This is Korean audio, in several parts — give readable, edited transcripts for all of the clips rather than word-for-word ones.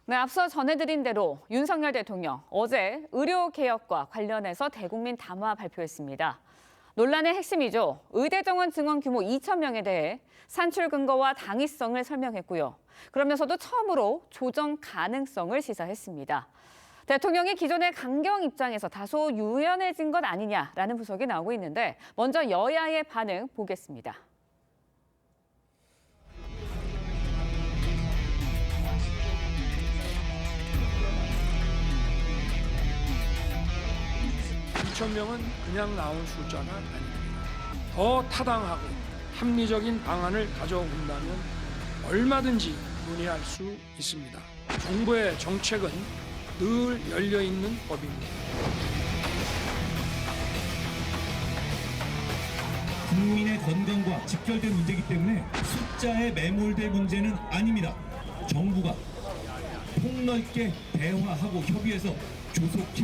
네, 앞서 전해드린 대로 윤석열 대통령 어제 의료개혁과 관련해서 대국민 담화 발표했습니다. 논란의 핵심이죠. 의대 정원 증원 규모 2,000명에 대해 산출 근거와 당위성을 설명했고요. 그러면서도 처음으로 조정 가능성을 시사했습니다. 대통령이 기존의 강경 입장에서 다소 유연해진 것 아니냐라는 분석이 나오고 있는데 먼저 여야의 반응 보겠습니다. 천 명은 그냥 나온 숫자는 아닙니다. 더 타당하고 합리적인 방안을 가져온다면 얼마든지 논의할 수 있습니다. 정부의 정책은 늘 열려있는 법입니다. 국민의 건강과 직결된 문제이기 때문에 숫자에 매몰될 문제는 아닙니다. 정부가 폭넓게 대화하고 협의해서 조속히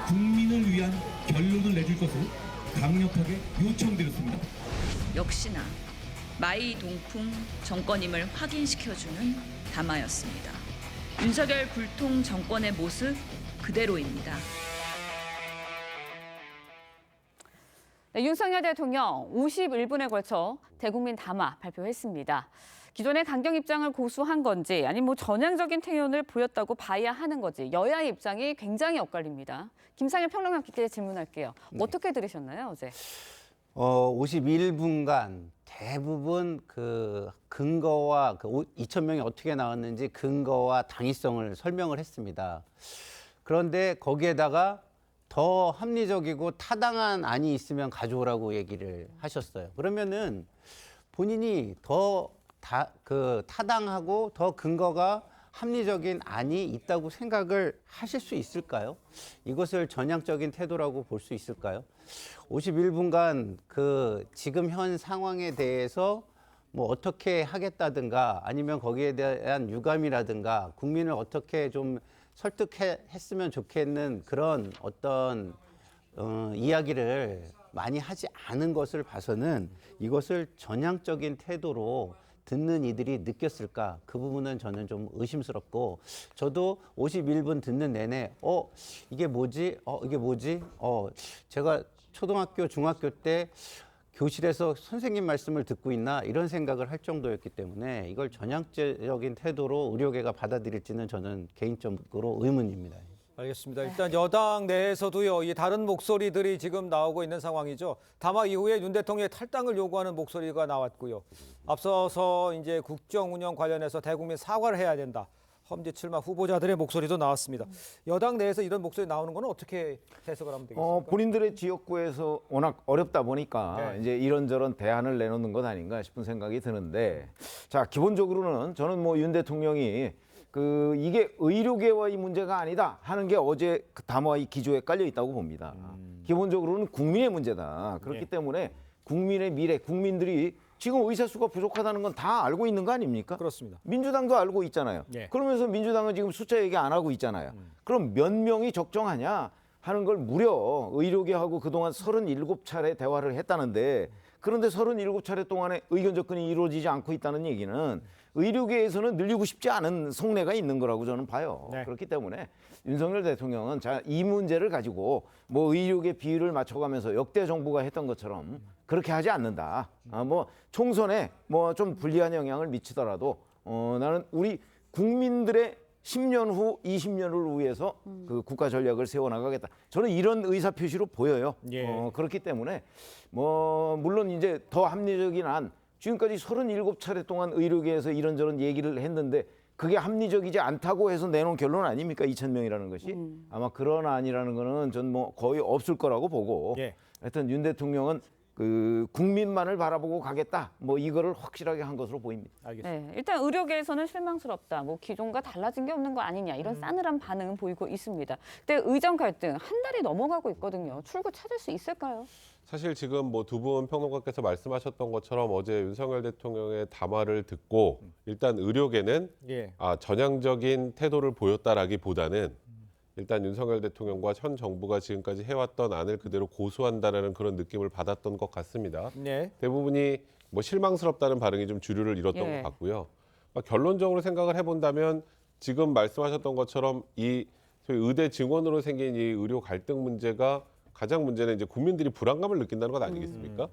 국민을 위한 결론을 내줄 것을 강력하게 요청드렸습니다. 역시나 마이동풍 정권임을 확인시켜주는 담화였습니다. 윤석열 불통 정권의 모습 그대로입니다. 네, 윤석열 대통령 51분에 걸쳐 대국민 담화 발표했습니다. 기존의 강경 입장을 고수한 건지 아니면 전향적인 태연을 보였다고 봐야 하는 건지 여야의 입장이 굉장히 엇갈립니다. 김상일 평론가께 질문할게요. 어떻게 들으셨나요, 어제? 51분간 대부분 그 근거와 2,000명이 어떻게 나왔는지 근거와 당위성을 설명을 했습니다. 그런데 거기에다가 더 합리적이고 타당한 안이 있으면 가져오라고 얘기를 하셨어요. 그러면은 본인이 더 타당하고 더 근거가 합리적인 안이 있다고 생각을 하실 수 있을까요? 이것을 전향적인 태도라고 볼 수 있을까요? 51분간 지금 현 상황에 대해서 뭐 어떻게 하겠다든가 아니면 거기에 대한 유감이라든가 국민을 어떻게 좀 설득했으면 좋겠는 그런 어떤 이야기를 많이 하지 않은 것을 봐서는 이것을 전향적인 태도로 듣는 이들이 느꼈을까? 그 부분은 저는 좀 의심스럽고 저도 51분 듣는 내내 이게 뭐지? 이게 뭐지? 제가 초등학교, 중학교 때 교실에서 선생님 말씀을 듣고 있나 이런 생각을 할 정도였기 때문에 이걸 전향적인 태도로 의료계가 받아들일지는 저는 개인적으로 의문입니다. 알겠습니다. 일단 여당 내에서도요, 이 다른 목소리들이 지금 나오고 있는 상황이죠. 담화 이후에 윤 대통령의 탈당을 요구하는 목소리가 나왔고요. 앞서서 이제 국정 운영 관련해서 대국민 사과를 해야 된다. 험지 출마 후보자들의 목소리도 나왔습니다. 여당 내에서 이런 목소리 나오는 건 어떻게 해석을 하면 되겠습니까? 본인들의 지역구에서 워낙 어렵다 보니까 네. 이제 이런저런 대안을 내놓는 것 아닌가 싶은 생각이 드는데, 자, 기본적으로는 저는 뭐 윤 대통령이 이게 의료계와의 문제가 아니다 하는 게 어제 그 담화 이 기조에 깔려 있다고 봅니다. 기본적으로는 국민의 문제다. 그렇기 예. 때문에 국민의 미래, 국민들이 지금 의사 수가 부족하다는 건 다 알고 있는 거 아닙니까? 그렇습니다. 민주당도 알고 있잖아요. 예. 그러면서 민주당은 지금 숫자 얘기 안 하고 있잖아요. 그럼 몇 명이 적정하냐 하는 걸 무려 의료계하고 그동안 37차례 대화를 했다는데, 그런데 37차례 동안에 의견 접근이 이루어지지 않고 있다는 얘기는 의료계에서는 늘리고 싶지 않은 속내가 있는 거라고 저는 봐요. 네. 그렇기 때문에 윤석열 대통령은 이 문제를 가지고 뭐 의료계 비율을 맞춰가면서 역대 정부가 했던 것처럼 그렇게 하지 않는다. 뭐 총선에 뭐 좀 불리한 영향을 미치더라도 나는 우리 국민들의 10년 후, 20년을 위해서 그 국가 전략을 세워나가겠다. 저는 이런 의사표시로 보여요. 예. 그렇기 때문에 뭐 물론 이제 더 합리적인 안, 지금까지 37차례 동안 의료계에서 이런저런 얘기를 했는데 그게 합리적이지 않다고 해서 내놓은 결론 아닙니까? 2,000명이라는 것이. 아마 그런 안이라는 거는 전 뭐 거의 없을 거라고 보고. 예. 하여튼 윤 대통령은 국민만을 바라보고 가겠다. 뭐 이거를 확실하게 한 것으로 보입니다. 알겠습니다. 네, 일단 의료계에서는 실망스럽다. 뭐 기존과 달라진 게 없는 거 아니냐 이런 싸늘한 반응은 보이고 있습니다. 근데 의정 갈등 한 달이 넘어가고 있거든요. 출구 찾을 수 있을까요? 사실 지금 뭐 두 분 평론가께서 말씀하셨던 것처럼 어제 윤석열 대통령의 담화를 듣고 일단 의료계는 예. 전향적인 태도를 보였다라기보다는 일단 윤석열 대통령과 현 정부가 지금까지 해왔던 안을 그대로 고수한다라는 그런 느낌을 받았던 것 같습니다. 네. 대부분이 뭐 실망스럽다는 반응이 좀 주류를 이뤘던 예. 것 같고요. 결론적으로 생각을 해본다면 지금 말씀하셨던 것처럼 이 저희 의대 증원으로 생긴 이 의료 갈등 문제가 가장 문제는 이제 국민들이 불안감을 느낀다는 것 아니겠습니까?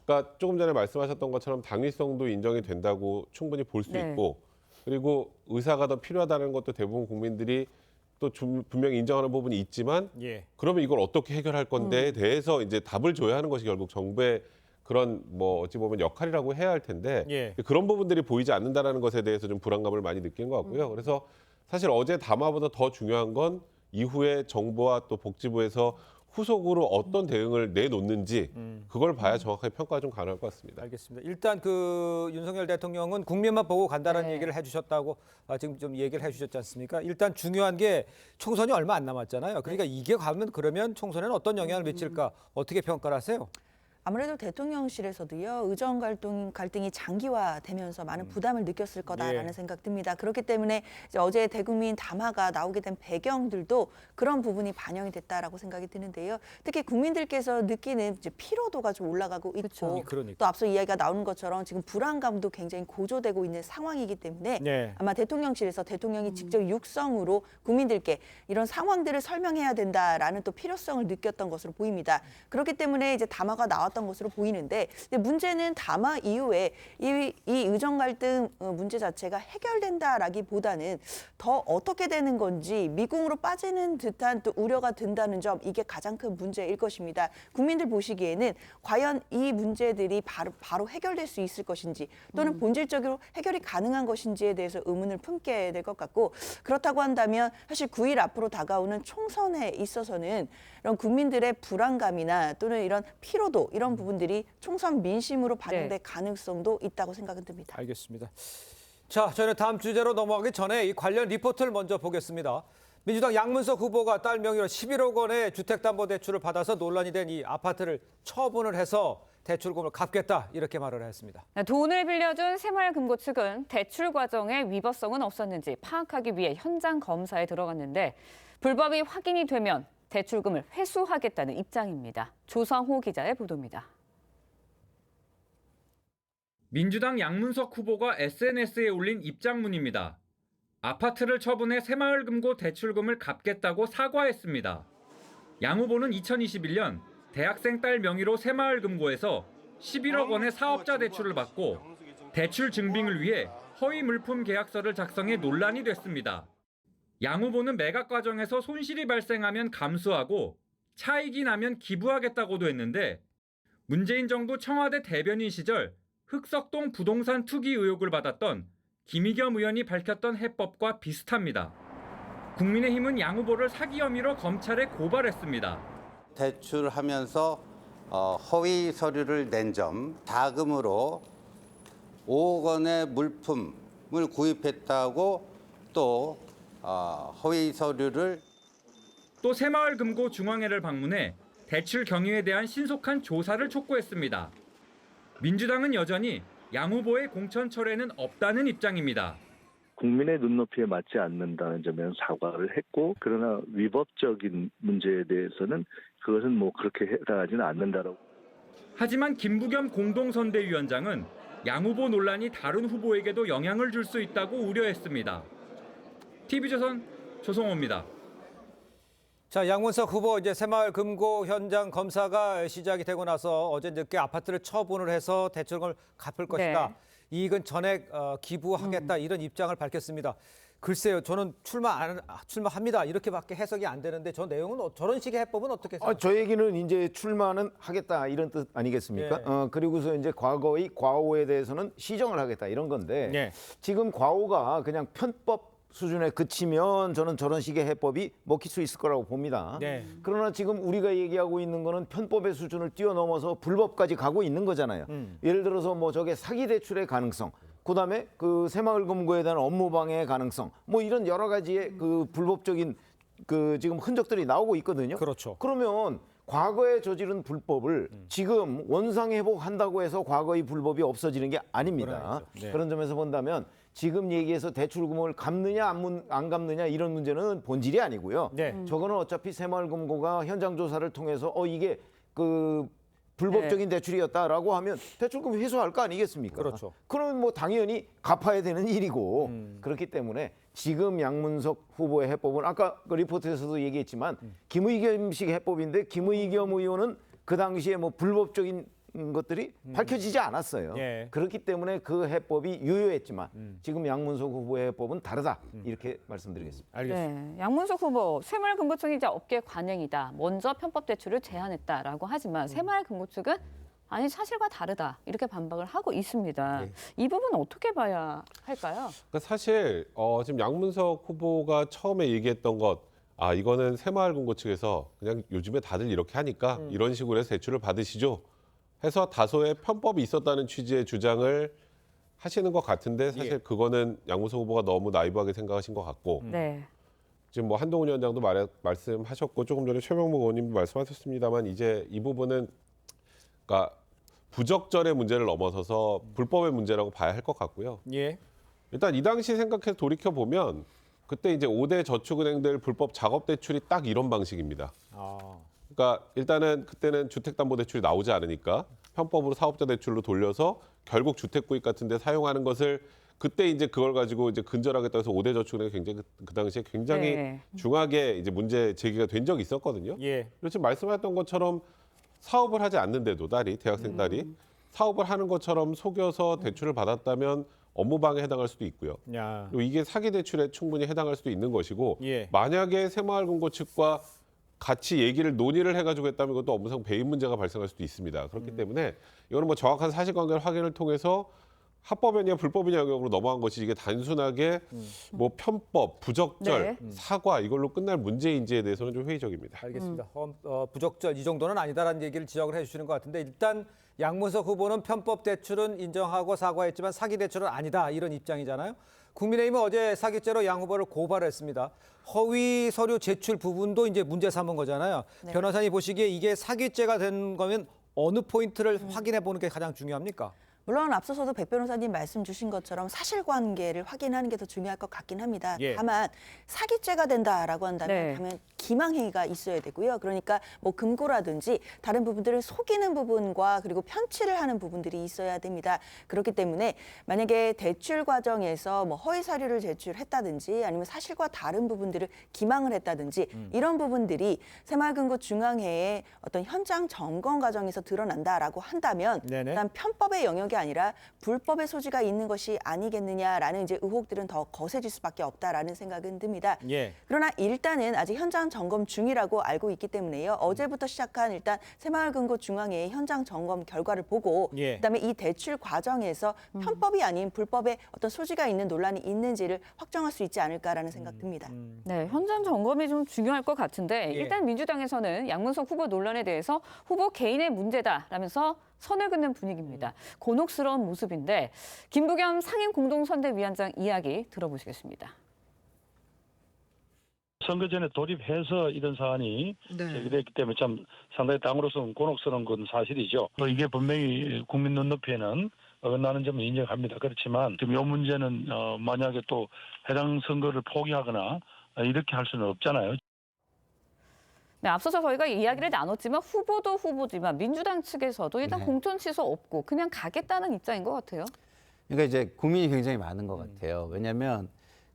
그러니까 조금 전에 말씀하셨던 것처럼 당위성도 인정이 된다고 충분히 볼 수 네. 있고 그리고 의사가 더 필요하다는 것도 대부분 국민들이 또 분명히 인정하는 부분이 있지만 예. 그러면 이걸 어떻게 해결할 건데에 대해서 이제 답을 줘야 하는 것이 결국 정부의 그런 뭐 어찌 보면 역할이라고 해야 할 텐데 예. 그런 부분들이 보이지 않는다라는 것에 대해서 좀 불안감을 많이 느낀 것 같고요. 그래서 사실 어제 담화보다 더 중요한 건 이후에 정부와 또 복지부에서 후속으로 어떤 대응을 내놓는지 그걸 봐야 정확하게 평가가 좀 가능할 것 같습니다. 알겠습니다. 일단 그 윤석열 대통령은 국민만 보고 간다는 네. 얘기를 해주셨다고 지금 좀 얘기를 해주셨지 않습니까? 일단 중요한 게 총선이 얼마 안 남았잖아요. 그러니까 이게 가면 그러면 총선에는 어떤 영향을 미칠까 어떻게 평가를 하세요? 아무래도 대통령실에서도요, 의정 갈등이 장기화되면서 많은 부담을 느꼈을 거다라는 예. 생각 듭니다. 그렇기 때문에 이제 어제 대국민 담화가 나오게 된 배경들도 그런 부분이 반영이 됐다라고 생각이 드는데요. 특히 국민들께서 느끼는 이제 피로도가 좀 올라가고 있고 그러니까. 또 앞서 이야기가 나오는 것처럼 지금 불안감도 굉장히 고조되고 있는 상황이기 때문에 네. 아마 대통령실에서 대통령이 직접 육성으로 국민들께 이런 상황들을 설명해야 된다라는 또 필요성을 느꼈던 것으로 보입니다. 그렇기 때문에 이제 담화가 나왔던 것으로 보이는데 근데 문제는 담화 이후에 이 의정 갈등 문제 자체가 해결된다라기보다는 더 어떻게 되는 건지 미궁으로 빠지는 듯한 또 우려가 든다는 점 이게 가장 큰 문제일 것입니다. 국민들 보시기에는 과연 이 문제들이 바로 해결될 수 있을 것인지 또는 본질적으로 해결이 가능한 것인지에 대해서 의문을 품게 될 것 같고 그렇다고 한다면 사실 9일 앞으로 다가오는 총선에 있어서는 이런 국민들의 불안감이나 또는 이런 피로도 이런 부분들이 총선 민심으로 반영될 가능성도 있다고 생각은 듭니다. 알겠습니다. 자, 저희는 다음 주제로 넘어가기 전에 이 관련 리포트를 먼저 보겠습니다. 민주당 양문석 후보가 딸 명의로 11억 원의 주택담보대출을 받아서 논란이 된 이 아파트를 처분을 해서 대출금을 갚겠다 이렇게 말을 했습니다. 돈을 빌려준 새마을금고 측은 대출 과정에 위법성은 없었는지 파악하기 위해 현장 검사에 들어갔는데 불법이 확인이 되면 대출금을 회수하겠다는 입장입니다. 조성호 기자의 보도입니다. 민주당 양문석 후보가 SNS에 올린 입장문입니다. 아파트를 처분해 새마을금고 대출금을 갚겠다고 사과했습니다. 양 후보는 2021년 대학생 딸 명의로 새마을금고에서 11억 원의 사업자 대출을 받고 대출 증빙을 위해 허위 물품 계약서를 작성해 논란이 됐습니다. 양 후보는 매각 과정에서 손실이 발생하면 감수하고 차익이 나면 기부하겠다고도 했는데 문재인 정부 청와대 대변인 시절 흑석동 부동산 투기 의혹을 받았던 김의겸 의원이 밝혔던 해법과 비슷합니다. 국민의힘은 양 후보를 사기 혐의로 검찰에 고발했습니다. 대출하면서 허위 서류를 낸 점, 자금으로 5억 원의 물품을 구입했다고 또 허위 서류를 또 새마을금고 중앙회를 방문해 대출 경위에 대한 신속한 조사를 촉구했습니다. 민주당은 여전히 양 후보의 공천 철회는 없다는 입장입니다. 국민의 눈높이에 맞지 않는다는 점에서 사과를 했고 그러나 위법적인 문제에 대해서는 그것은 뭐 그렇게 해당하지는 않는다라고. 하지만 김부겸 공동선대위원장은 양 후보 논란이 다른 후보에게도 영향을 줄 수 있다고 우려했습니다. TV조선 조성호입니다. 자, 양문석 후보 이제 새마을금고 현장 검사가 시작이 되고 나서 어제 늦게 아파트를 처분을 해서 대출금을 갚을 것이다. 네. 이익은 전액 기부하겠다 이런 입장을 밝혔습니다. 글쎄요, 저는 출마합니다 이렇게밖에 해석이 안 되는데 저 내용은 저런 식의 해법은 어떻게 생각하세요? 저 얘기는 이제 출마는 하겠다 이런 뜻 아니겠습니까? 예. 그리고서 이제 과거의 과오에 대해서는 시정을 하겠다 이런 건데 예. 지금 과오가 그냥 편법 수준에 그치면 저는 저런 식의 해법이 먹힐 수 있을 거라고 봅니다. 네. 그러나 지금 우리가 얘기하고 있는 거는 편법의 수준을 뛰어넘어서 불법까지 가고 있는 거잖아요. 예를 들어서 뭐 저게 사기 대출의 가능성, 그다음에 그 새마을금고에 대한 업무 방해의 가능성, 뭐 이런 여러 가지의 그 불법적인 그 지금 흔적들이 나오고 있거든요. 그렇죠. 그러면 과거에 저지른 불법을 지금 원상회복한다고 해서 과거의 불법이 없어지는 게 아닙니다. 네. 그런 점에서 본다면 지금 얘기해서 대출금을 갚느냐 안 갚느냐 이런 문제는 본질이 아니고요. 네. 저거는 어차피 새마을금고가 현장 조사를 통해서 이게 그 불법적인 대출이었다라고 하면 대출금 회수할 거 아니겠습니까? 그렇죠. 그러면 뭐 당연히 갚아야 되는 일이고 그렇기 때문에 지금 양문석 후보의 해법은 아까 그 리포트에서도 얘기했지만 김의겸식 해법인데 김의겸 의원은 그 당시에 뭐 불법적인 것들이 밝혀지지 않았어요. 예. 그렇기 때문에 그 해법이 유효했지만 지금 양문석 후보의 해법은 다르다 이렇게 말씀드리겠습니다. 알겠습니다. 네, 양문석 후보 새마을금고 측이 업계 관행이다. 먼저 편법 대출을 제한했다라고 하지만 새마을금고 측은 아니 사실과 다르다 이렇게 반박을 하고 있습니다. 네. 이 부분 어떻게 봐야 할까요? 그러니까 사실 지금 양문석 후보가 처음에 얘기했던 것, 이거는 새마을금고 측에서 그냥 요즘에 다들 이렇게 하니까 이런 식으로 해서 대출을 받으시죠. 해서 다소의 편법이 있었다는 취지의 주장을 하시는 것 같은데 사실 그거는 양문석 후보가 너무 나이브하게 생각하신 것 같고 네. 지금 뭐 한동훈 위원장도 말씀하셨고 조금 전에 최명목 의원님도 말씀하셨습니다만 이제 이 부분은 그러니까 부적절의 문제를 넘어서서 불법의 문제라고 봐야 할 것 같고요. 예. 일단 이 당시 생각해서 돌이켜 보면 그때 이제 5대 저축은행들 불법 작업 대출이 딱 이런 방식입니다. 그러니까 일단은 그때는 주택담보대출이 나오지 않으니까 편법으로 사업자 대출로 돌려서 결국 주택구입 같은 데 사용하는 것을 그때 이제 그걸 가지고 이제 근절하겠다고 해서 5대 저축은행이 굉장히 그 당시에 굉장히 네. 중하게 이제 문제 제기가 된 적이 있었거든요. 예. 그리고 지금 말씀하셨던 것처럼 사업을 하지 않는데도 대학생 딸이 사업을 하는 것처럼 속여서 대출을 받았다면 업무방해에 해당할 수도 있고요. 야. 그리고 이게 사기 대출에 충분히 해당할 수도 있는 것이고 예. 만약에 새마을금고 측과 같이 얘기를 논의를 해가지고 했다면 그것도 업무상 배임 문제가 발생할 수도 있습니다. 그렇기 때문에 이거는 뭐 정확한 사실관계를 확인을 통해서 합법이냐 불법이냐 영역으로 넘어간 것이 이게 단순하게 뭐 편법, 부적절, 사과 이걸로 끝날 문제인지에 대해서는 좀 회의적입니다. 알겠습니다. 부적절 이 정도는 아니다라는 얘기를 지적을 해주시는 것 같은데 일단 양문석 후보는 편법 대출은 인정하고 사과했지만 사기 대출은 아니다 이런 입장이잖아요. 국민의힘은 어제 사기죄로 양 후보를 고발했습니다. 허위 서류 제출 부분도 이제 문제 삼은 거잖아요. 네. 변호사님 보시기에 이게 사기죄가 된 거면 어느 포인트를 확인해 보는 게 가장 중요합니까? 물론 앞서서도 백 변호사님 말씀 주신 것처럼 사실관계를 확인하는 게 더 중요할 것 같긴 합니다. 예. 다만 사기죄가 된다라고 한다면 네. 당연 기망행위가 있어야 되고요. 그러니까 뭐 금고라든지 다른 부분들을 속이는 부분과 그리고 편취를 하는 부분들이 있어야 됩니다. 그렇기 때문에 만약에 대출 과정에서 뭐 허위 사료를 제출했다든지 아니면 사실과 다른 부분들을 기망을 했다든지 이런 부분들이 새마을금고 중앙회의 어떤 현장 점검 과정에서 드러난다라고 한다면 네네. 일단 편법의 영역이 아니라 불법의 소지가 있는 것이 아니겠느냐라는 이제 의혹들은 더 거세질 수밖에 없다라는 생각은 듭니다. 예. 그러나 일단은 아직 현장 점검 중이라고 알고 있기 때문에요. 어제부터 시작한 일단 새마을금고 중앙회의 현장 점검 결과를 보고 예. 그다음에 이 대출 과정에서 편법이 아닌 불법의 어떤 소지가 있는 논란이 있는지를 확정할 수 있지 않을까라는 생각 듭니다. 네, 현장 점검이 좀 중요할 것 같은데 예. 일단 민주당에서는 양문석 후보 논란에 대해서 후보 개인의 문제다라면서 선을 긋는 분위기입니다. 곤혹스러운 모습인데 김부겸 상임공동선대위원장 이야기 들어보시겠습니다. 선거 전에 돌입해서 이런 사안이 제기됐기 때문에 참 상당히 당으로서는 곤혹스러운 건 사실이죠. 또 이게 분명히 국민 눈높이에는 어긋나는 점을 인정합니다. 그렇지만 지금 이 문제는 만약에 또 해당 선거를 포기하거나 이렇게 할 수는 없잖아요. 네, 앞서서 저희가 이야기를 나눴지만 후보도 후보지만 민주당 측에서도 일단 네. 공천 취소 없고 그냥 가겠다는 입장인 것 같아요. 그러니까 이제 고민이 굉장히 많은 것 같아요. 왜냐하면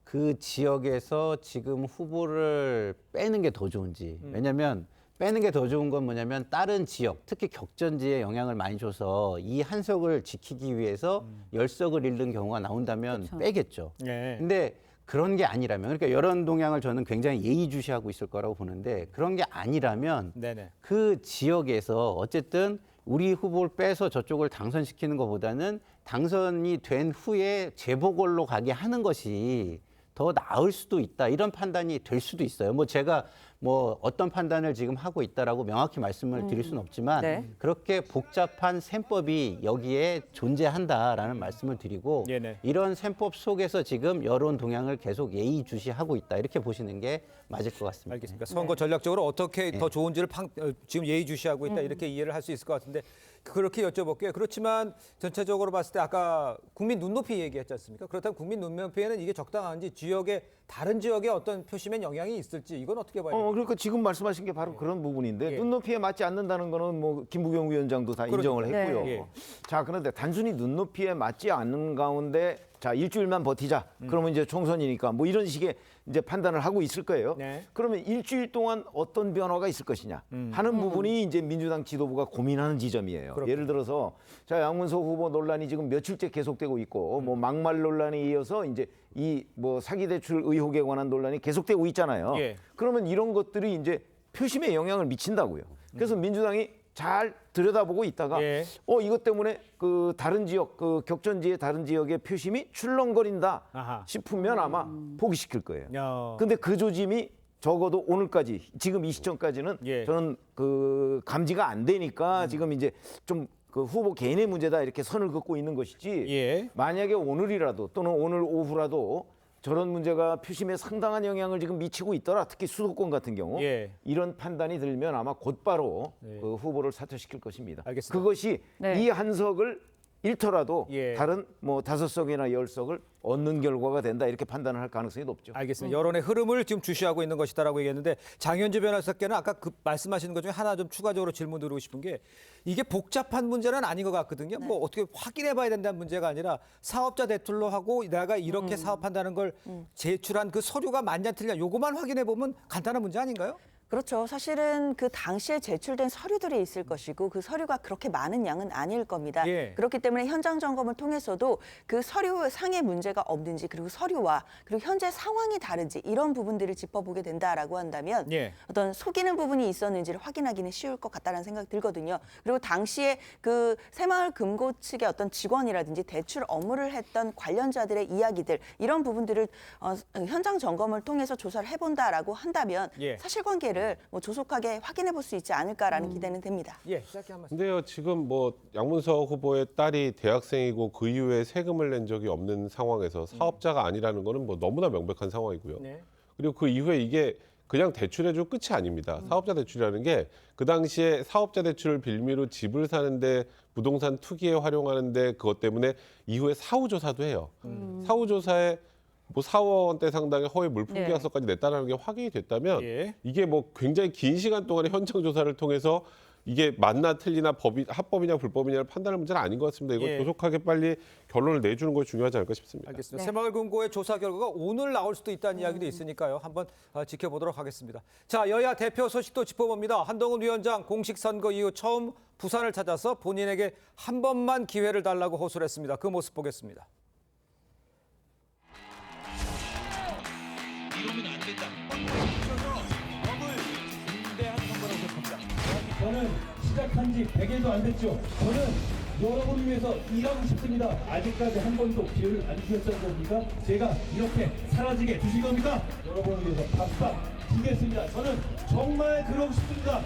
그 지역에서 지금 후보를 빼는 게 더 좋은지. 왜냐하면 빼는 게 더 좋은 건 뭐냐면 다른 지역, 특히 격전지에 영향을 많이 줘서 이 한석을 지키기 위해서 열석을 잃는 경우가 나온다면 그렇죠. 빼겠죠. 예. 근데 그런 게 아니라면, 그러니까 여론 동향을 저는 굉장히 예의주시하고 있을 거라고 보는데 그런 게 아니라면 네네. 그 지역에서 어쨌든 우리 후보를 빼서 저쪽을 당선시키는 것보다는 당선이 된 후에 재보궐로 가게 하는 것이 더 나을 수도 있다. 이런 판단이 될 수도 있어요. 뭐 제가 뭐 어떤 판단을 지금 하고 있다라고 명확히 말씀을 드릴 수는 없지만 네. 그렇게 복잡한 셈법이 여기에 존재한다라는 말씀을 드리고 네네. 이런 셈법 속에서 지금 여론 동향을 계속 예의주시하고 있다. 이렇게 보시는 게 맞을 것 같습니다. 알겠습니다. 선거 전략적으로 어떻게 더 좋은지를 지금 예의주시하고 있다 이렇게 이해를 할 수 있을 것 같은데 그렇게 여쭤볼게요. 그렇지만 전체적으로 봤을 때 아까 국민 눈높이 얘기했지 않습니까? 그렇다면 국민 눈높이에는 이게 적당한지 다른 지역에 어떤 표심엔 영향이 있을지 이건 어떻게 봐야 돼요? 그러니까 지금 말씀하신 게 바로 그런 부분인데 예. 눈높이에 맞지 않는다는 거는 뭐 김부겸 위원장도 다 그렇죠. 인정을 했고요. 네. 예. 자, 그런데 단순히 눈높이에 맞지 않는 가운데 자, 일주일만 버티자. 그러면 이제 총선이니까 뭐 이런 식의 이제 판단을 하고 있을 거예요. 네. 그러면 일주일 동안 어떤 변화가 있을 것이냐 하는 부분이 이제 민주당 지도부가 고민하는 지점이에요. 그렇군요. 예를 들어서 자, 양문석 후보 논란이 지금 며칠째 계속되고 있고 뭐 막말 논란에 이어서 이제 이 뭐 사기 대출 의혹에 관한 논란이 계속되고 있잖아요. 예. 그러면 이런 것들이 이제 표심에 영향을 미친다고요. 그래서 민주당이 잘 들여다보고 있다가 예. 이것 때문에 그 다른 지역 그 격전지의 다른 지역의 표심이 출렁거린다 아하. 싶으면 아마 포기시킬 거예요. 야. 근데 그 조짐이 적어도 오늘까지 지금 이 시점까지는 예. 저는 그 감지가 안 되니까 지금 이제 좀 그 후보 개인의 문제다 이렇게 선을 긋고 있는 것이지 예. 만약에 오늘이라도 또는 오늘 오후라도 저런 문제가 표심에 상당한 영향을 지금 미치고 있더라. 특히 수도권 같은 경우 예. 이런 판단이 들면 아마 곧바로 그 후보를 사퇴시킬 것입니다. 알겠습니다. 그것이 네. 이 한석을 잃더라도 예. 다른 뭐 5석이나 10석을 얻는 결과가 된다 이렇게 판단을 할 가능성이 높죠. 알겠습니다. 여론의 흐름을 지금 주시하고 있는 것이다라고 얘기했는데 장현주 변호사께는 아까 그 말씀하시는 것 중에 하나 좀 추가적으로 질문 드리고 싶은 게 이게 복잡한 문제는 아닌 것 같거든요. 뭐 어떻게 확인해 봐야 된다는 문제가 아니라 사업자 대출로 하고 내가 이렇게 사업한다는 걸 제출한 그 서류가 맞냐 틀리냐 요거만 확인해 보면 간단한 문제 아닌가요? 그렇죠. 사실은 그 당시에 제출된 서류들이 있을 것이고 그 서류가 그렇게 많은 양은 아닐 겁니다. 예. 그렇기 때문에 현장 점검을 통해서도 그 서류상의 문제가 없는지 그리고 서류와 그리고 현재 상황이 다른지 이런 부분들을 짚어보게 된다라고 한다면 예. 어떤 속이는 부분이 있었는지를 확인하기는 쉬울 것 같다는 생각이 들거든요. 그리고 당시에 그 새마을금고 측의 어떤 직원이라든지 대출 업무를 했던 관련자들의 이야기들 이런 부분들을 현장 점검을 통해서 조사를 해본다라고 한다면 예. 사실관계를 뭐 조속하게 확인해 볼 수 있지 않을까라는 기대는 됩니다. 예, 짧게 한 말씀. 근데요, 지금 뭐 양문석 후보의 딸이 대학생이고 그 이후에 세금을 낸 적이 없는 상황에서 사업자가 아니라는 거는 뭐 너무나 명백한 상황이고요. 네. 그리고 그 이후에 이게 그냥 대출해주고 끝이 아닙니다. 사업자 대출이라는 게 그 당시에 사업자 대출을 빌미로 집을 사는데 부동산 투기에 활용하는데 그것 때문에 이후에 사후조사도 해요. 사후조사에 뭐 4억 원대 상당의 허위 물품 네. 계약서까지 냈다는 게 확인이 됐다면 예. 이게 뭐 굉장히 긴 시간 동안의 현장 조사를 통해서 이게 맞나 틀리나 법이 합법이냐 불법이냐를 판단할 문제는 아닌 것 같습니다. 이거 예. 조속하게 빨리 결론을 내주는 것이 중요하지 않을까 싶습니다. 알겠습니다. 새마을금고의 조사 결과가 오늘 나올 수도 있다는 이야기도 있으니까요. 한번 지켜보도록 하겠습니다. 자, 여야 대표 소식도 짚어봅니다. 한동훈 위원장 공식 선거 이후 처음 부산을 찾아서 본인에게 한 번만 기회를 달라고 호소를 했습니다. 그 모습 보겠습니다. 이러면 안 된다. 법을 중대한 선거라고 생각합니다. 저는 시작한 지 100일도 안 됐죠. 저는 여러분을 위해서 일하고 싶습니다. 아직까지 한 번도 기회를 안 주셨다는 겁니까? 제가 이렇게 사라지게 두신 겁니까? 여러분을 위해서 박박 주겠습니다. 저는 정말 그러고 싶습니다.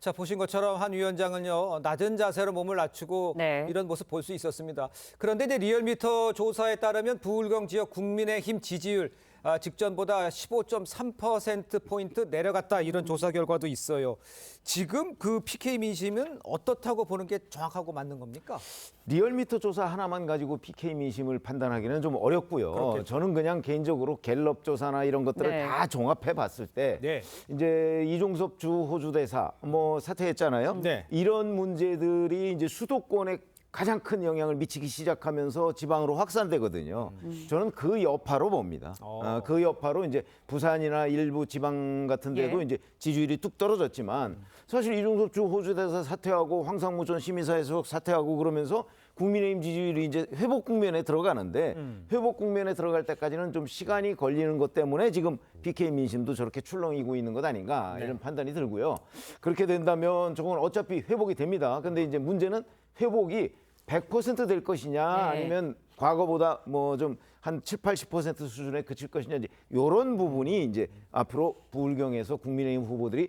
자, 보신 것처럼 한 위원장은요, 낮은 자세로 몸을 낮추고 네. 이런 모습 볼 수 있었습니다. 그런데 이제 리얼미터 조사에 따르면 부울경 지역 국민의힘 지지율 직전보다 15.3%포인트 내려갔다 이런 조사 결과도 있어요. 지금 그 PK 민심은 어떻다고 보는 게 정확하고 맞는 겁니까? 리얼미터 조사 하나만 가지고 PK 민심을 판단하기는 좀 어렵고요. 그렇겠죠. 저는 그냥 개인적으로 갤럽 조사나 이런 것들을 네. 다 종합해 봤을 때 네. 이제 이종섭 주 호주 대사 뭐 사퇴했잖아요. 네. 이런 문제들이 이제 수도권에 가장 큰 영향을 미치기 시작하면서 지방으로 확산되거든요. 저는 그 여파로 봅니다. 그 여파로 이제 부산이나 일부 지방 같은 데도 예. 이제 지지율이 뚝 떨어졌지만 사실 이종섭 주 호주 대사 사퇴하고 황상무 전 시민사회 소속 사퇴하고 그러면서 국민의힘 지지율이 이제 회복 국면에 들어가는데 회복 국면에 들어갈 때까지는 좀 시간이 걸리는 것 때문에 지금 PK 민심도 저렇게 출렁이고 있는 것 아닌가 이런 판단이 들고요. 그렇게 된다면 저건 어차피 회복이 됩니다. 근데 이제 문제는 회복이 100% 될 것이냐 아니면 과거보다 뭐 좀 한 70-80% 수준에 그칠 것이냐 이런 부분이 이제 앞으로 부울경에서 국민의힘 후보들이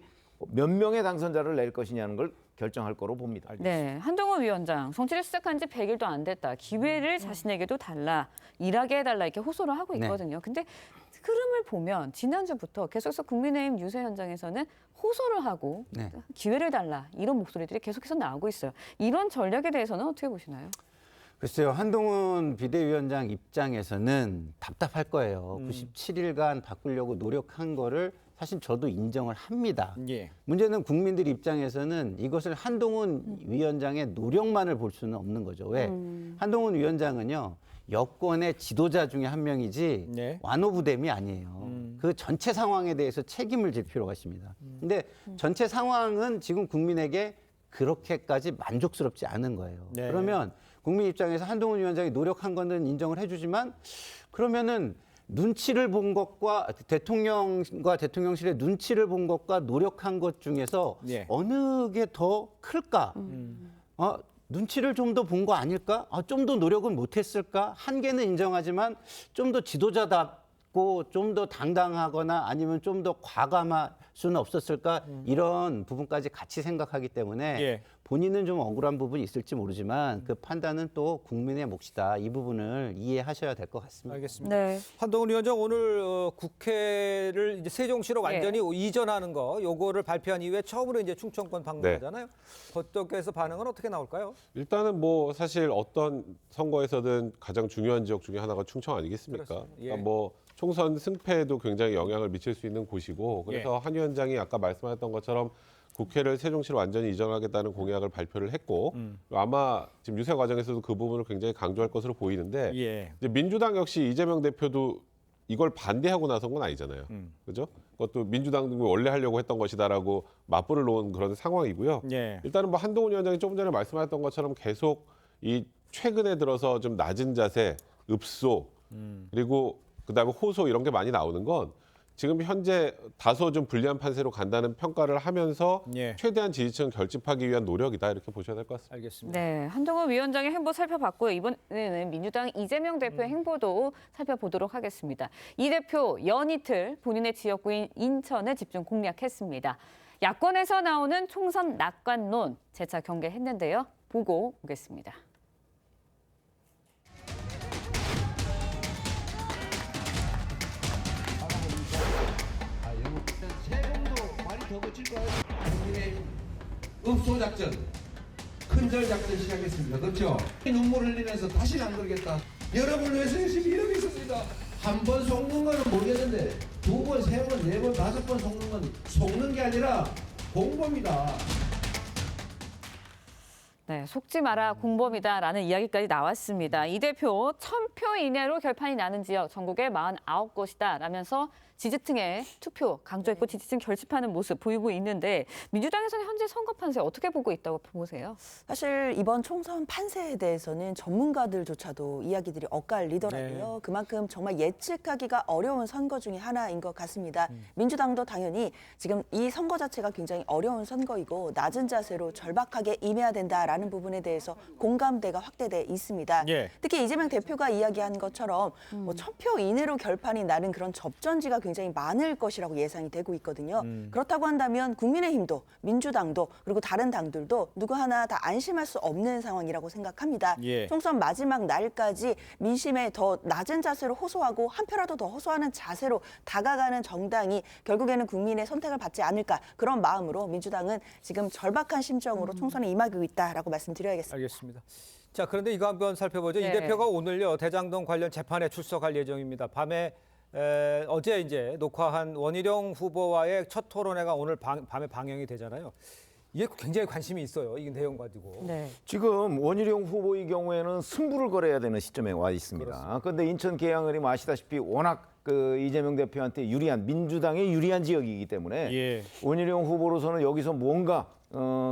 몇 명의 당선자를 낼 것이냐는 걸 결정할 거로 봅니다. 네, 한동훈 위원장 정치를 시작한 지 100일도 안 됐다. 기회를 자신에게도 달라, 일하게 해달라 이렇게 호소를 하고 있거든요. 근데 흐름을 보면 지난주부터 계속해서 국민의힘 유세 현장에서는 호소를 하고 기회를 달라 이런 목소리들이 계속해서 나오고 있어요. 이런 전략에 대해서는 어떻게 보시나요? 글쎄요, 한동훈 비대위원장 입장에서는 답답할 거예요. 97일간 바꾸려고 노력한 거를 사실 저도 인정을 합니다. 예. 문제는 국민들 입장에서는 이것을 한동훈 위원장의 노력만을 볼 수는 없는 거죠. 왜? 한동훈 위원장은요, 여권의 지도자 중에 한 명이지 완호부댐이 아니에요. 그 전체 상황에 대해서 책임을 질 필요가 있습니다. 근데 전체 상황은 지금 국민에게 그렇게까지 만족스럽지 않은 거예요. 그러면 국민 입장에서 한동훈 위원장이 노력한 거는 인정을 해주지만 그러면은 눈치를 본 것과 대통령과 대통령실의 눈치를 본 것과 노력한 것 중에서 어느 게 더 클까? 눈치를 좀 더 본 거 아닐까? 좀 더 노력은 못했을까? 한계는 인정하지만 좀 더 지도자답고 좀 더 당당하거나 아니면 좀 더 과감할 수는 없었을까? 이런 부분까지 같이 생각하기 때문에 본인은 좀 억울한 부분이 있을지 모르지만 그 판단은 또 국민의 몫이다. 이 부분을 이해하셔야 될 것 같습니다. 알겠습니다. 네. 한동훈 위원장 오늘 국회를 이제 세종시로 완전히 이전하는 거 요거를 발표한 이후에 처음으로 이제 충청권 방문하잖아요. 그쪽에서 반응은 어떻게 나올까요? 일단은 뭐 사실 어떤 선거에서든 가장 중요한 지역 중에 하나가 충청 아니겠습니까? 그렇습니다. 그러니까 뭐 총선 승패에도 굉장히 영향을 미칠 수 있는 곳이고 그래서 한 위원장이 아까 말씀하셨던 것처럼 국회를 세종시로 완전히 이전하겠다는 공약을 발표를 했고 아마 지금 유세 과정에서도 그 부분을 굉장히 강조할 것으로 보이는데 이제 민주당 역시 이재명 대표도 이걸 반대하고 나선 건 아니잖아요. 그죠? 그것도 민주당도 원래 하려고 했던 것이다라고 맞불을 놓은 그런 상황이고요. 일단은 뭐 한동훈 위원장이 조금 전에 말씀하셨던 것처럼 계속 이 최근에 들어서 좀 낮은 자세, 읍소 그리고 그다음에 호소 이런 게 많이 나오는 건 지금 현재 다소 좀 불리한 판세로 간다는 평가를 하면서 최대한 지지층 결집하기 위한 노력이다 이렇게 보셔야 될 것 같습니다. 알겠습니다. 네, 한동훈 위원장의 행보 살펴봤고요. 이번에는 민주당 이재명 대표의 행보도 살펴보도록 하겠습니다. 이 대표 연이틀 본인의 지역구인 인천을 집중 공략했습니다. 야권에서 나오는 총선 낙관론 재차 경계했는데요. 보고 오겠습니다. 읍소 작전, 큰절 작전 시작했습니다. 그렇죠? 눈물 흘리면서 다시는 안 그러겠다. 여러분을 위해서 열심히 일하고 있었습니다. 한 번 속는 거는 모르겠는데 2번, 3번, 4번, 5번 속는 건 속는 게 아니라 공범이다. 네, 속지 마라 공범이다라는 이야기까지 나왔습니다. 이 대표 1000표 이내로 결판이 나는 지역 전국에 49곳이다 라면서 지지층의 투표 강조했고 지지층 결집하는 모습 보이고 있는데 민주당에서는 현재 선거 판세 어떻게 보고 있다고 보세요? 사실 이번 총선 판세에 대해서는 전문가들조차도 이야기들이 엇갈리더라고요. 그만큼 정말 예측하기가 어려운 선거 중에 하나인 것 같습니다. 민주당도 당연히 지금 이 선거 자체가 굉장히 어려운 선거이고 낮은 자세로 절박하게 임해야 된다라는 부분에 대해서 공감대가 확대돼 있습니다. 특히 이재명 대표가 이야기한 것처럼 뭐 1000표 이내로 결판이 나는 그런 접전지가 굉장히 많을 것이라고 예상이 되고 있거든요. 그렇다고 한다면 국민의힘도 민주당도 그리고 다른 당들도 누구 하나 다 안심할 수 없는 상황이라고 생각합니다. 총선 마지막 날까지 민심에 더 낮은 자세로 호소하고 한 표라도 더 호소하는 자세로 다가가는 정당이 결국에는 국민의 선택을 받지 않을까 그런 마음으로 민주당은 지금 절박한 심정으로 총선에 임하고 있다라고 말씀드려야겠습니다. 알겠습니다. 자, 그런데 이거 한번 살펴보죠. 이 대표가 오늘요 대장동 관련 재판에 출석할 예정입니다. 밤에 어제 이제 녹화한 원희룡 후보와의 첫 토론회가 오늘 밤에 방영이 되잖아요. 이게 굉장히 관심이 있어요. 이 내용 가지고. 지금 원희룡 후보의 경우에는 승부를 걸어야 되는 시점에 와 있습니다. 그런데 인천 계양을이 아시다시피 워낙 그 이재명 대표한테 유리한 민주당의 유리한 지역이기 때문에 원희룡 후보로서는 여기서 뭔가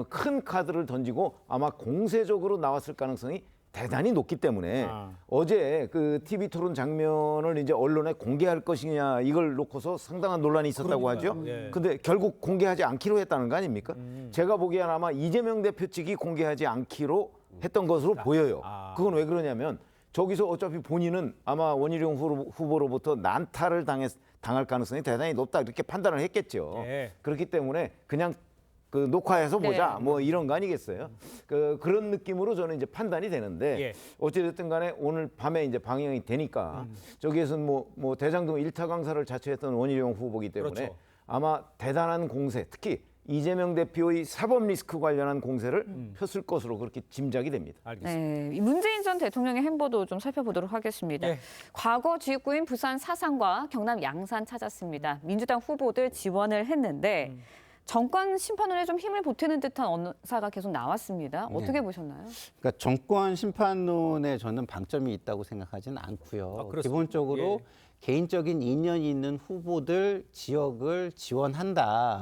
큰 카드를 던지고 아마 공세적으로 나왔을 가능성이 대단히 높기 때문에 어제 그 TV 토론 장면을 이제 언론에 공개할 것이냐 이걸 놓고서 상당한 논란이 있었다고 하죠. 근데 결국 공개하지 않기로 했다는 거 아닙니까? 제가 보기에는 아마 이재명 대표 측이 공개하지 않기로 했던 것으로 보여요. 그건 왜 그러냐면 저기서 어차피 본인은 아마 원희룡 후보로부터 난타를 당할 가능성이 대단히 높다 이렇게 판단을 했겠죠. 그렇기 때문에 그냥 그 녹화해서 보자 네. 뭐 이런 거 아니겠어요? 그런 느낌으로 저는 이제 판단이 되는데 예. 어찌됐든 간에 오늘 밤에 이제 방영이 되니까 저기에서는 뭐 대장동 1타 강사를 자처했던 원희룡 후보이기 때문에 그렇죠. 아마 대단한 공세, 특히 이재명 대표의 사법 리스크 관련한 공세를 폈을 것으로 그렇게 짐작이 됩니다. 알겠습니다. 네, 이 문재인 전 대통령의 행보도 좀 살펴보도록 하겠습니다. 예. 과거 지역구인 부산 사상과 경남 양산 찾았습니다. 민주당 후보들 지원을 했는데 정권 심판론에 좀 힘을 보태는 듯한 언사가 계속 나왔습니다. 어떻게 보셨나요? 그러니까 정권 심판론에 저는 방점이 있다고 생각하지는 않고요. 그렇습니까? 기본적으로 예. 개인적인 인연이 있는 후보들 지역을 지원한다.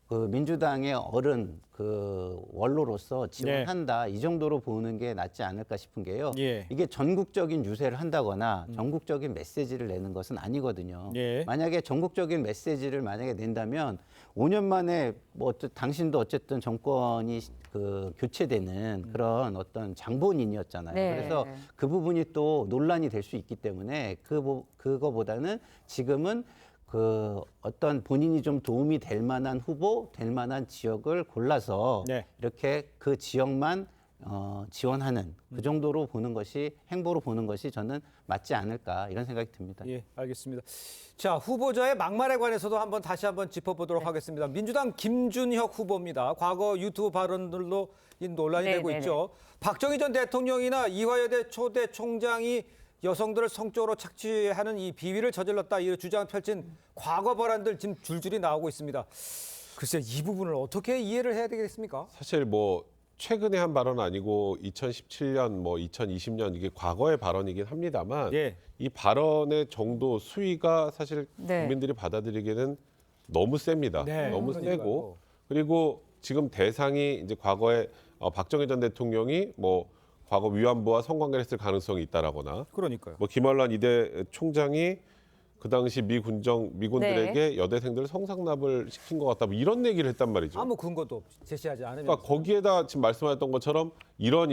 그 민주당의 어른 그 원로로서 지원한다. 이 정도로 보는 게 낫지 않을까 싶은 게요. 예. 이게 전국적인 유세를 한다거나 전국적인 메시지를 내는 것은 아니거든요. 예. 만약에 전국적인 메시지를 만약에 낸다면 5년 만에 뭐 당신도 어쨌든 정권이 그 교체되는 그런 어떤 장본인이었잖아요. 네. 그래서 그 부분이 또 논란이 될 수 있기 때문에 그거보다는 지금은 그 어떤 본인이 좀 도움이 될 만한 후보, 될 만한 지역을 골라서 네. 이렇게 그 지역만 지원하는 그 정도로 보는 것이 행보로 보는 것이 저는 맞지 않을까 이런 생각이 듭니다. 예, 알겠습니다. 자, 후보자의 막말에 관해서도 다시 한번 짚어보도록 하겠습니다. 민주당 김준혁 후보입니다. 과거 유튜브 발언들로 논란이 네, 되고 네, 있죠. 박정희 전 대통령이나 이화여대 초대 총장이 여성들을 성적으로 착취하는 이 비위를 저질렀다 이 주장 펼친 과거 발언들 지금 줄줄이 나오고 있습니다. 글쎄 이 부분을 어떻게 이해를 해야 되겠습니까? 사실 뭐 최근에 한 발언 아니고 2017년, 뭐 2020년 이게 과거의 발언이긴 합니다만 예. 이 발언의 정도 수위가 사실 네. 국민들이 받아들이기에는 너무 셉니다. 네, 너무 그러니까요. 세고 그리고 지금 대상이 이제 과거에 박정희 전 대통령이 뭐 과거 위안부와 성관계를 했을 가능성이 있다라거나 그러니까요. 뭐 김환란 이대 총장이 그 당시 미군들에게 여대생들 성상납을 시킨 것 같다 뭐 이런 얘기를 했단 말이죠. 아무 근거도 제시하지 않으면 그러니까 거기에다 지금 말씀하셨던 것처럼 이런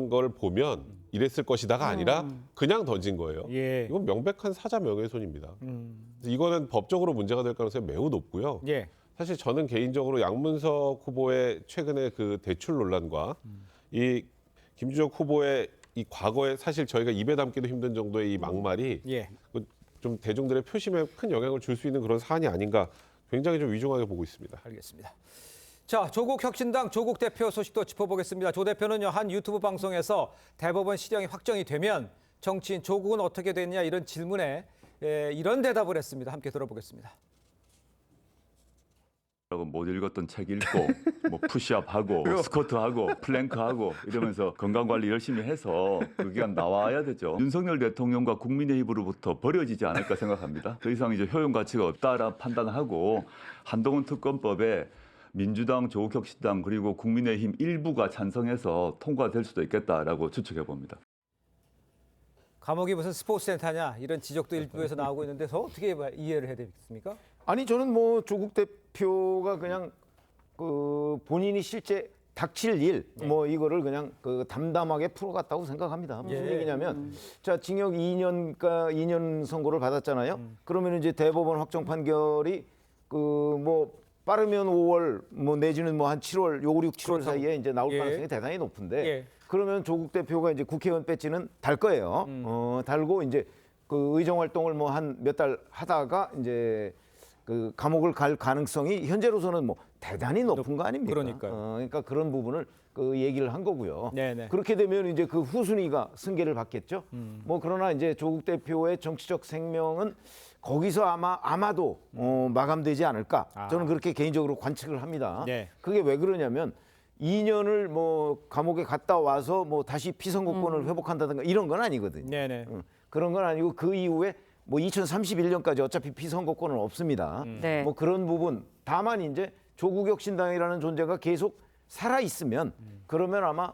걸 보면 이랬을 것이다가 아니라 그냥 던진 거예요. 예. 이건 명백한 사자 명예훼손입니다. 그래서 이거는 법적으로 문제가 될 가능성이 매우 높고요. 예. 사실 저는 개인적으로 양문석 후보의 최근의 그 대출 논란과 이 김준혁 후보의 이 과거에 사실 저희가 입에 담기도 힘든 정도의 이 막말이 예. 좀 대중들의 표심에 큰 영향을 줄 수 있는 그런 사안이 아닌가 굉장히 좀 위중하게 보고 있습니다. 알겠습니다. 자, 조국 혁신당 조국 대표 소식도 짚어보겠습니다. 조 대표는요, 한 유튜브 방송에서 대법원 시정이 확정이 되면 정치인 조국은 어떻게 됐냐 이런 질문에 이런 대답을 했습니다. 함께 들어보겠습니다. 못 읽었던 책 읽고 뭐 푸시업하고 스쿼트하고 플랭크하고 이러면서 건강관리 열심히 해서 그 기간 나와야 되죠. 윤석열 대통령과 국민의힘으로부터 버려지지 않을까 생각합니다. 더 이상 이제 효용 가치가 없다라 판단하고 한동훈 특검법에 민주당, 조국혁신당 그리고 국민의힘 일부가 찬성해서 통과될 수도 있겠다라고 추측해 봅니다. 감옥이 무슨 스포츠 센터냐 이런 지적도 일부에서 나오고 있는데 저 어떻게 이해를 해야 되겠습니까? 아니 저는 뭐 조국 대표가 그냥 그 본인이 실제 닥칠 일 뭐 이거를 그냥 그 담담하게 풀어갔다고 생각합니다. 무슨 예. 얘기냐면 자 징역 2년 선고를 받았잖아요. 그러면 이제 대법원 확정 판결이 그 뭐 빠르면 5월 뭐 내지는 뭐 한 7월 요 5, 6, 7월 사이에 이제 나올 예. 가능성이 대단히 높은데 예. 그러면 조국 대표가 이제 국회의원 배지는 달 거예요. 달고 이제 그 의정 활동을 뭐 한 몇 달 하다가 이제 그 감옥을 갈 가능성이 현재로서는 뭐 대단히 높은 거 아닙니까? 그러니까요. 그러니까 그런 부분을 그 얘기를 한 거고요. 네네. 그렇게 되면 이제 그 후순위가 승계를 받겠죠. 뭐 그러나 이제 조국 대표의 정치적 생명은 거기서 아마도 마감되지 않을까. 저는 그렇게 개인적으로 관측을 합니다. 네. 그게 왜 그러냐면 2년을 뭐 감옥에 갔다 와서 뭐 다시 피선거권을 회복한다든가 이런 건 아니거든요. 네네. 그런 건 아니고 그 이후에 뭐 2031년까지 어차피 피선거권은 없습니다. 네. 뭐 그런 부분. 다만 이제 조국혁신당이라는 존재가 계속 살아 있으면 그러면 아마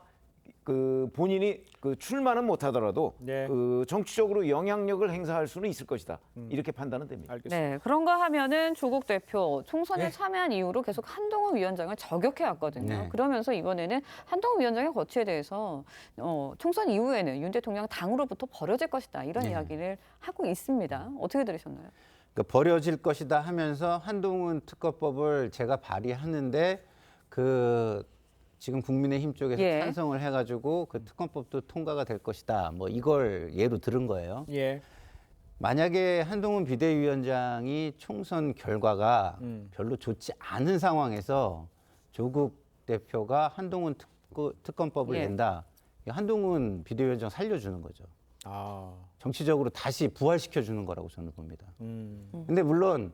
그 본인이 그 출마는 못하더라도 네. 그 정치적으로 영향력을 행사할 수는 있을 것이다. 이렇게 판단은 됩니다. 알겠습니다. 네, 그런가 하면은 조국 대표 총선에 예. 참여한 이후로 계속 한동훈 위원장을 저격해 왔거든요. 네. 그러면서 이번에는 한동훈 위원장의 거취에 대해서 총선 이후에는 윤 대통령 당으로부터 버려질 것이다 이런 이야기를 하고 있습니다. 어떻게 들으셨나요? 그러니까 버려질 것이다 하면서 한동훈 특검법을 제가 발의하는데 그 지금 국민의힘 쪽에서 예. 찬성을 해가지고 그 특검법도 통과가 될 것이다. 뭐 이걸 예로 들은 거예요. 예. 만약에 한동훈 비대위원장이 총선 결과가 별로 좋지 않은 상황에서 조국 대표가 한동훈 특검법을 예. 낸다. 한동훈 비대위원장 살려주는 거죠. 아. 정치적으로 다시 부활시켜주는 거라고 저는 봅니다. 근데 물론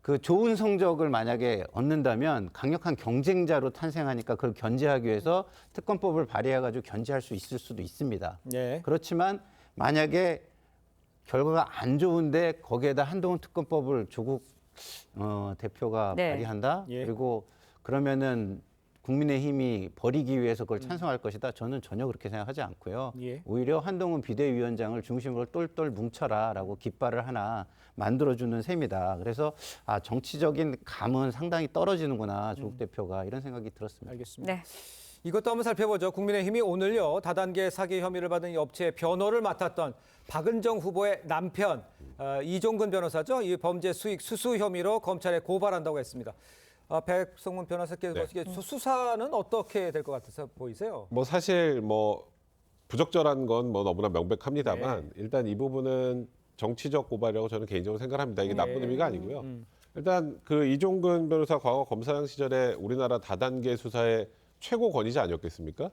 그 좋은 성적을 만약에 얻는다면 강력한 경쟁자로 탄생하니까 그걸 견제하기 위해서 특검법을 발의해가지고 견제할 수 있을 수도 있습니다. 예. 그렇지만 만약에 결과가 안 좋은데 거기에다 한동훈 특검법을 조국 대표가 네. 발의한다? 예. 그리고 그러면은 국민의힘이 버리기 위해서 그걸 찬성할 것이다. 저는 전혀 그렇게 생각하지 않고요. 예. 오히려 한동훈 비대위원장을 중심으로 똘똘 뭉쳐라라고 깃발을 하나 만들어주는 셈이다. 그래서 정치적인 감은 상당히 떨어지는구나. 조국 대표가 이런 생각이 들었습니다. 알겠습니다. 네. 이것도 한번 살펴보죠. 국민의힘이 오늘요 다단계 사기 혐의를 받은 이 업체의 변호를 맡았던 박은정 후보의 남편 이종근 변호사죠. 이 범죄 수익 수수 혐의로 검찰에 고발한다고 했습니다. 백성문 변호사께서 네. 수사는 어떻게 될 것 같아서 보이세요? 뭐 사실 뭐 부적절한 건 뭐 너무나 명백합니다만 일단 이 부분은 정치적 고발이라고 저는 개인적으로 생각합니다. 이게 나쁜 의미가 아니고요. 일단 그 이종근 변호사 과거 검사장 시절에 우리나라 다단계 수사의 최고 권위자 아니었겠습니까?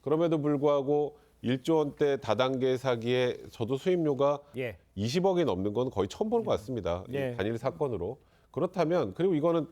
그럼에도 불구하고 1조 원대 다단계 사기에 저도 수임료가 예. 20억이 넘는 건 거의 처음 보는 것 같습니다. 예. 이 단일 사건으로. 그렇다면 그리고 이거는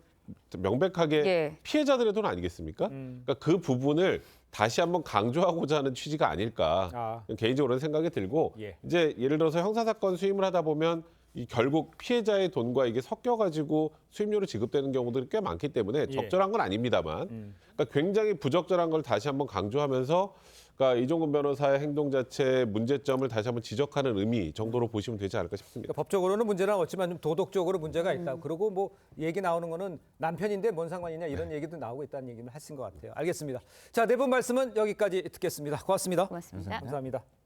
명백하게 예. 피해자들의 돈 아니겠습니까? 그러니까 그 부분을 다시 한번 강조하고자 하는 취지가 아닐까 개인적으로는 생각이 들고 예. 이제 예를 들어서 형사사건 수임을 하다 보면 이 결국 피해자의 돈과 이게 섞여가지고 수임료로 지급되는 경우들이 꽤 많기 때문에 예. 적절한 건 아닙니다만 그러니까 굉장히 부적절한 걸 다시 한번 강조하면서 그러니까 이종근 변호사의 행동 자체의 문제점을 다시 한번 지적하는 의미 정도로 보시면 되지 않을까 싶습니다. 그러니까 법적으로는 문제는 없지만 좀 도덕적으로 문제가 있다. 그리고 뭐 얘기 나오는 거는 남편인데 뭔 상관이냐 이런 얘기도 나오고 있다는 얘기는 하신 것 같아요. 알겠습니다. 자, 네 분 말씀은 여기까지 듣겠습니다. 고맙습니다. 고맙습니다. 감사합니다.